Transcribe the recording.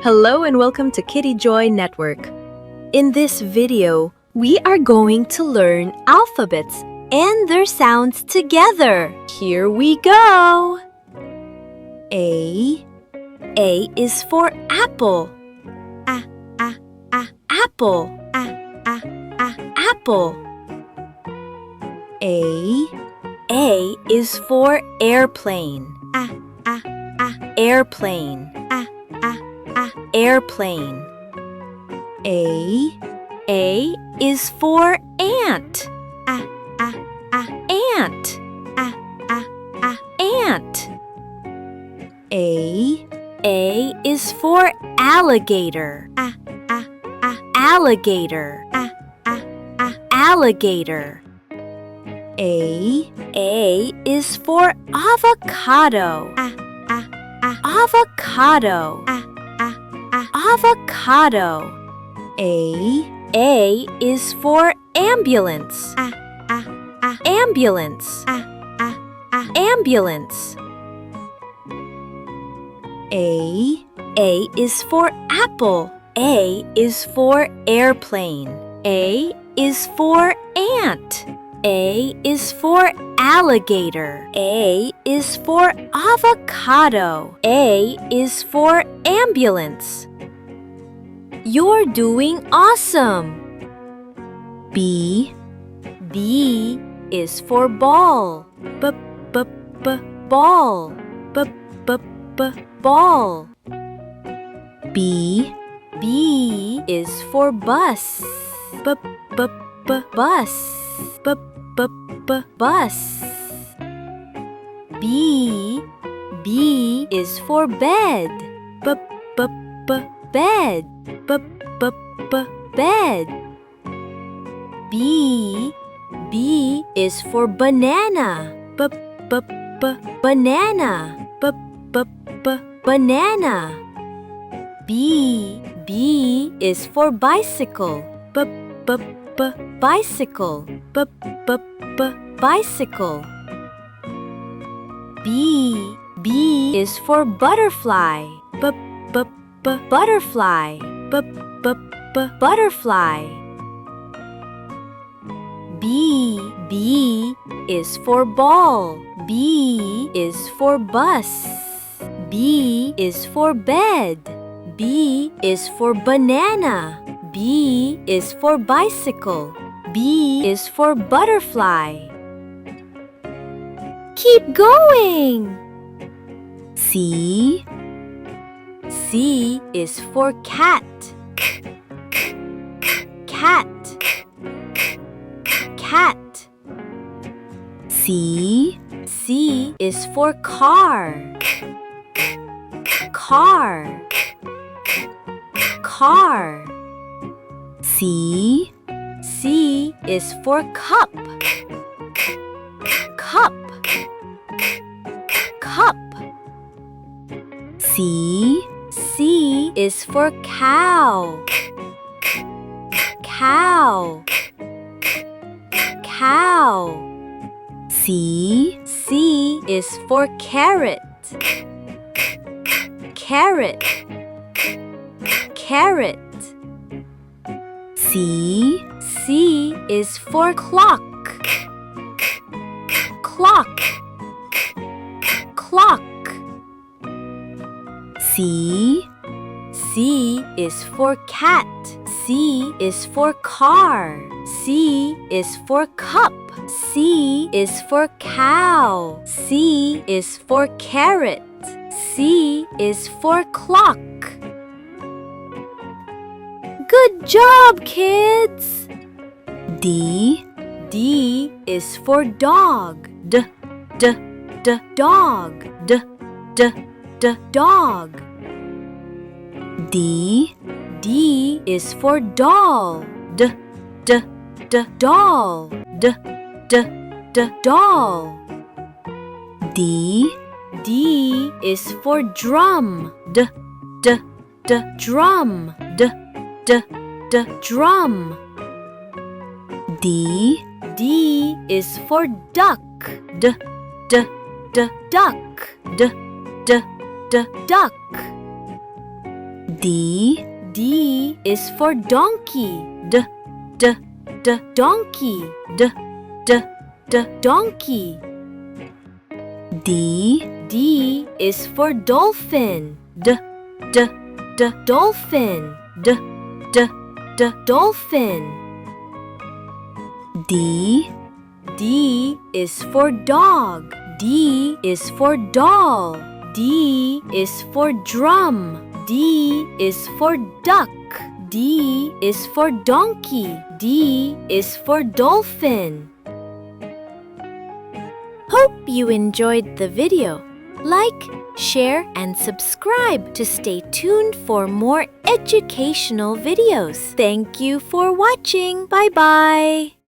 Hello and welcome to Kitty Joy Network. In this video, we are going to learn alphabets and their sounds together. Here we go! A. A is for apple. Apple. Apple. A. A is for airplane. Airplane. Airplane. A. A is for ant. Ant. Ant. A. A is for alligator. Alligator. Alligator. A. A is for avocado. Avocado. Avocado. A is for ambulance. Ambulance. Ambulance. A is for apple. A is for airplane. A is for ant. A is for alligator. A is for avocado. A is for ambulance. You're doing awesome! B. B is for ball. Ball. Ball. B. B is for bus. Bus. Bus. B. B is for bed. Bed. Bed. B. B is for banana. Banana. Banana. B. B is for bicycle. Bicycle. Bicycle. B. B is for butterfly. Butterfly. Butterfly. B. B is for ball. B is for bus. B is for bed. B is for banana. B is for bicycle. B is for butterfly. Keep going! C. C is for cat. Cat. Cat. C. C is for car. Car. Car. C. C is for cup. Cup. Cup. C. C is for cow. Cow. Cow. C. C is for carrot. Carrot. Carrot. C. C is for clock. Clock. Clock. C. C is for cat. C is for car. C is for cup. C is for cow. C is for carrot. C is for clock. Good job, kids! D. D is for dog. Dog. Dog. D. D is for doll. Doll. Doll. D. D is for drum. Drum. Drum. D. D is for duck. Duck. Duck. D. D is for donkey. D, d, d, donkey. D, d, d, donkey. D. D is for dolphin. D, d, d, dolphin. D, d, d, dolphin. D. D is for dog. D is for doll. D is for drum. D is for duck. D is for donkey. D is for dolphin. Hope you enjoyed the video. Like, share, and subscribe to stay tuned for more educational videos. Thank you for watching. Bye-bye.